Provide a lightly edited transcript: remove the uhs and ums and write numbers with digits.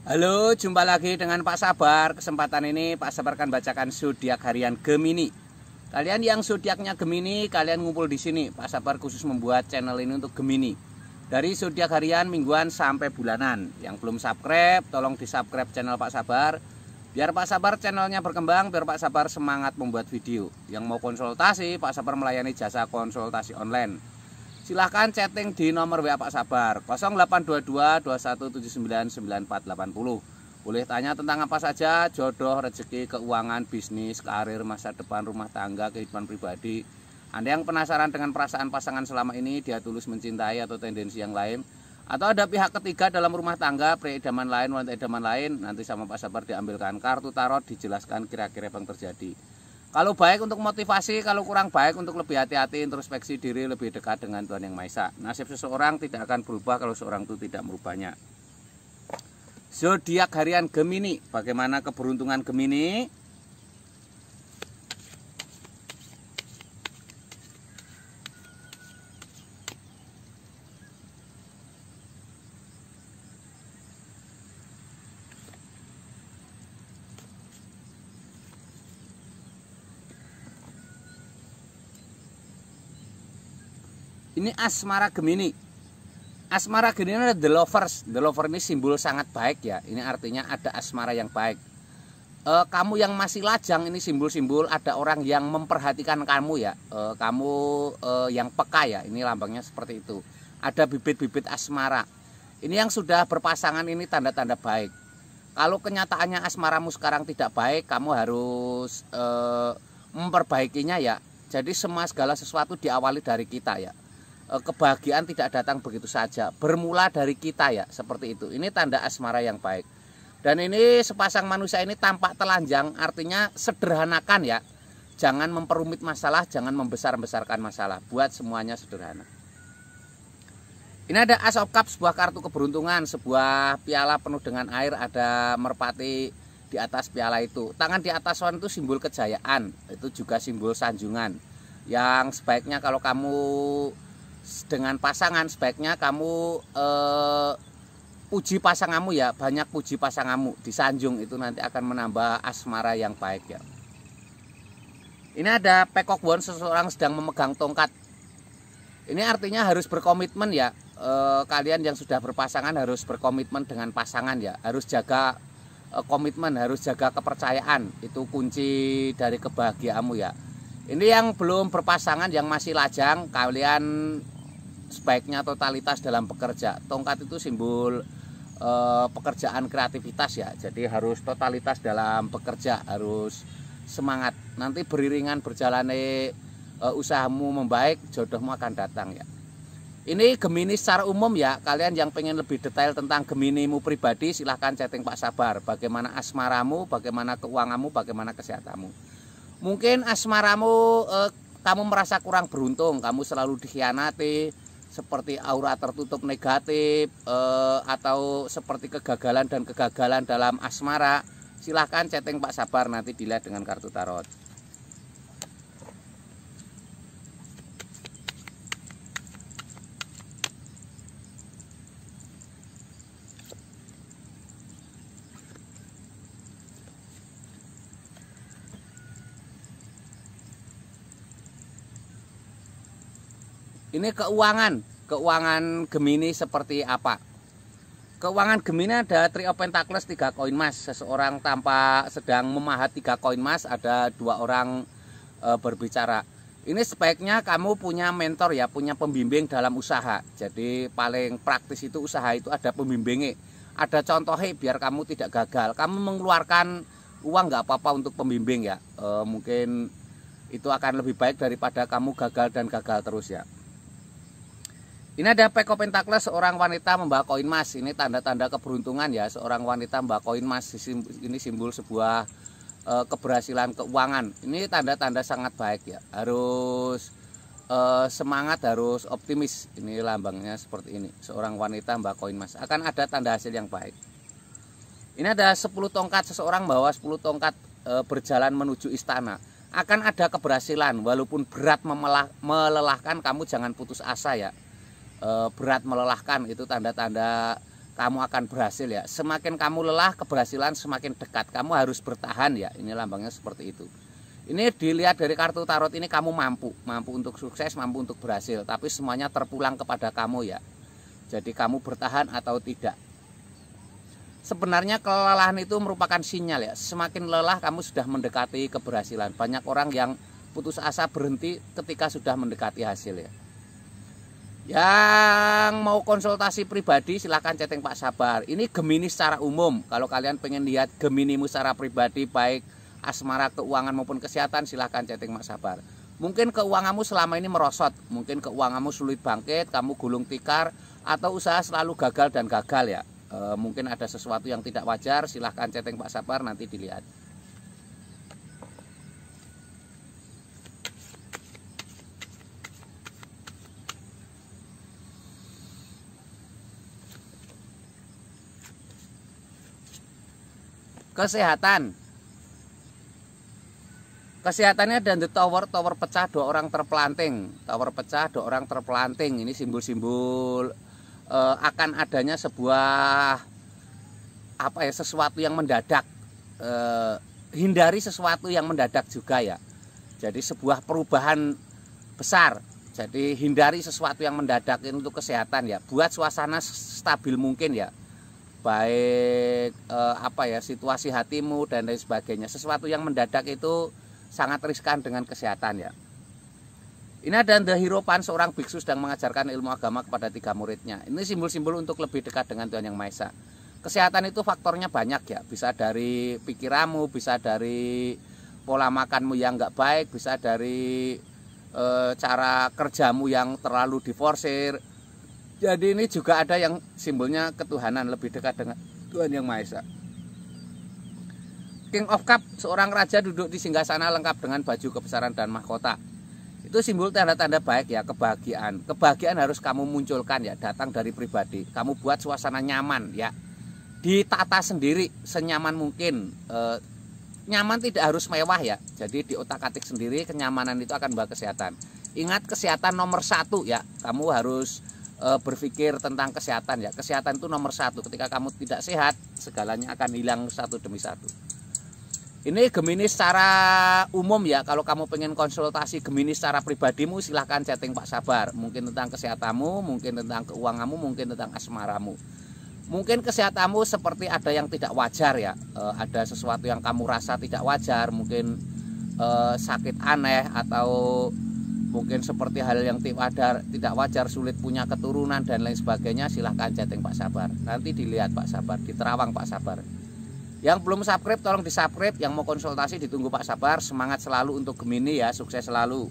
Halo, jumpa lagi dengan Pak Sabar. Kesempatan ini Pak Sabar akan bacakan zodiak harian Gemini. Kalian yang zodiaknya Gemini, kalian ngumpul di sini. Pak Sabar khusus membuat channel ini untuk Gemini. Dari zodiak harian, mingguan sampai bulanan. Yang belum subscribe, tolong di-subscribe channel Pak Sabar. Biar Pak Sabar channelnya berkembang, biar Pak Sabar semangat membuat video. Yang mau konsultasi, Pak Sabar melayani jasa konsultasi online. Silahkan chatting di nomor WA Pak Sabar 0822 2179 9480. Boleh tanya tentang apa saja, jodoh, rezeki, keuangan, bisnis, karir, masa depan, rumah tangga, kehidupan pribadi. Anda yang penasaran dengan perasaan pasangan selama ini, dia tulus mencintai atau tendensi yang lain, atau ada pihak ketiga dalam rumah tangga, pria idaman lain, wanita idaman lain, nanti sama Pak Sabar diambilkan kartu tarot, dijelaskan kira-kira apa yang terjadi. Kalau baik untuk motivasi, kalau kurang baik untuk lebih hati-hati, introspeksi diri, lebih dekat dengan Tuhan Yang Maha Esa. Nasib seseorang tidak akan berubah kalau seorang itu tidak merubahnya. Zodiak harian Gemini, bagaimana keberuntungan Gemini? Ini asmara Gemini. Asmara Gemini adalah the lovers. The lover ini simbol sangat baik ya. Ini artinya ada asmara yang baik. Kamu yang masih lajang, ini simbol-simbol ada orang yang memperhatikan kamu ya. Kamu yang peka ya. Ini lambangnya seperti itu. Ada bibit-bibit asmara. Ini yang sudah berpasangan, ini tanda-tanda baik. Kalau kenyataannya asmaramu sekarang tidak baik, kamu harus memperbaikinya ya. Jadi segala sesuatu diawali dari kita ya. Kebahagiaan tidak datang begitu saja, bermula dari kita ya, seperti itu. Ini tanda asmara yang baik. Dan ini sepasang manusia ini tampak telanjang, artinya sederhanakan ya. Jangan memperumit masalah, jangan membesar-besarkan masalah. Buat semuanya sederhana. Ini ada Ace of Cups, sebuah kartu keberuntungan, sebuah piala penuh dengan air, ada merpati di atas piala itu. Tangan di atas itu simbol kejayaan, itu juga simbol sanjungan. Yang sebaiknya kalau kamu dengan pasangan, sebaiknya kamu puji pasanganmu ya, banyak puji pasanganmu, disanjung, itu nanti akan menambah asmara yang baik ya. Ini ada Peacock Wand, seseorang sedang memegang tongkat. Ini artinya harus berkomitmen ya. Kalian yang sudah berpasangan harus berkomitmen dengan pasangan ya, harus jaga komitmen, harus jaga kepercayaan, itu kunci dari kebahagiaanmu ya. Ini yang belum berpasangan, yang masih lajang, kalian sebaiknya totalitas dalam bekerja. Tongkat itu simbol pekerjaan kreativitas ya. Jadi harus totalitas dalam bekerja, harus semangat. Nanti beriringan berjalannya usahamu membaik, jodohmu akan datang ya. Ini Gemini secara umum ya. Kalian yang pengen lebih detail tentang Geminimu pribadi, silahkan chatting Pak Sabar. Bagaimana asmaramu, bagaimana keuanganmu, bagaimana kesehatanmu. Mungkin asmaramu kamu merasa kurang beruntung, kamu selalu dikhianati, seperti aura tertutup negatif, atau seperti kegagalan dan kegagalan dalam asmara. Silahkan chatting Pak Sabar, nanti dilihat dengan kartu tarot. Ini keuangan Gemini seperti apa? Keuangan Gemini ada Three of Pentacles, 3 koin emas. Seseorang tampak sedang memahat 3 koin emas, ada 2 orang berbicara. Ini sebaiknya kamu punya mentor ya, punya pembimbing dalam usaha. Jadi paling praktis itu usaha itu ada pembimbingnya, ada contohnya biar kamu tidak gagal. Kamu mengeluarkan uang nggak apa-apa untuk pembimbing ya. Mungkin itu akan lebih baik daripada kamu gagal dan gagal terus ya. Ini ada Pack of Pentacles, seorang wanita membawa koin emas. Ini tanda-tanda keberuntungan ya, seorang wanita membawa koin emas. Ini simbol sebuah keberhasilan keuangan. Ini tanda-tanda sangat baik ya. Harus semangat, harus optimis. Ini lambangnya seperti ini. Seorang wanita membawa koin emas, akan ada tanda hasil yang baik. Ini ada 10 tongkat, seseorang bawa 10 tongkat berjalan menuju istana. Akan ada keberhasilan, walaupun berat melelahkan, kamu jangan putus asa ya. Berat melelahkan itu tanda-tanda kamu akan berhasil ya. Semakin kamu lelah, keberhasilan semakin dekat. Kamu harus bertahan ya. Ini lambangnya seperti itu. Ini dilihat dari kartu tarot ini kamu mampu untuk sukses, mampu untuk berhasil. Tapi semuanya terpulang kepada kamu ya. Jadi kamu bertahan atau tidak. Sebenarnya kelelahan itu merupakan sinyal ya. Semakin lelah kamu sudah mendekati keberhasilan. Banyak orang yang putus asa berhenti ketika sudah mendekati hasil ya. Yang mau konsultasi pribadi silahkan chatting Pak Sabar. Ini Gemini secara umum. Kalau kalian pengen lihat Geminimu secara pribadi, baik asmara, keuangan maupun kesehatan, silahkan chatting Pak Sabar. Mungkin keuanganmu selama ini merosot, mungkin keuanganmu sulit bangkit, kamu gulung tikar, atau usaha selalu gagal dan gagal ya. Mungkin ada sesuatu yang tidak wajar, silahkan chatting Pak Sabar, nanti dilihat. Kesehatannya dan the tower pecah, 2 orang terpelanting. Tower pecah, 2 orang terpelanting. Ini simbol-simbol akan adanya sebuah sesuatu yang mendadak. Hindari sesuatu yang mendadak juga ya. Jadi sebuah perubahan besar. Jadi hindari sesuatu yang mendadak ini untuk kesehatan ya. Buat suasana stabil mungkin ya. Baik situasi hatimu dan lain sebagainya. Sesuatu yang mendadak itu sangat riskan dengan kesehatan ya. Ini ada The Hierophant, seorang biksu sedang mengajarkan ilmu agama kepada 3 muridnya. Ini simbol-simbol untuk lebih dekat dengan Tuhan Yang Maha Esa. Kesehatan itu faktornya banyak ya. Bisa dari pikiranmu, bisa dari pola makanmu yang nggak baik, bisa dari cara kerjamu yang terlalu diforsir. Jadi ini juga ada yang simbolnya ketuhanan, lebih dekat dengan Tuhan Yang Maha Esa. King of Cup, seorang raja duduk di singgasana lengkap dengan baju kebesaran dan mahkota. Itu simbol tanda-tanda baik ya, kebahagiaan. Kebahagiaan harus kamu munculkan ya, datang dari pribadi. Kamu buat suasana nyaman ya. Ditata sendiri senyaman mungkin. Nyaman tidak harus mewah ya. Jadi di otak-atik sendiri, kenyamanan itu akan membawa kesehatan. Ingat, kesehatan nomor 1 ya. Kamu harus berpikir tentang kesehatan ya. Kesehatan itu nomor 1. Ketika kamu tidak sehat, segalanya akan hilang satu demi satu. Ini Gemini secara umum ya. Kalau kamu pengen konsultasi Gemini secara pribadimu, silahkan chatting Pak Sabar. Mungkin tentang kesehatanmu, mungkin tentang keuanganmu, mungkin tentang asmaramu. Mungkin kesehatanmu seperti ada yang tidak wajar ya. Ada sesuatu yang kamu rasa tidak wajar. Mungkin sakit aneh, atau mungkin seperti hal yang tidak wajar, sulit punya keturunan dan lain sebagainya. Silahkan chatting Pak Sabar. Nanti dilihat Pak Sabar, di Terawang Pak Sabar. Yang belum subscribe tolong di subscribe. Yang mau konsultasi ditunggu Pak Sabar. Semangat selalu untuk Gemini ya, sukses selalu.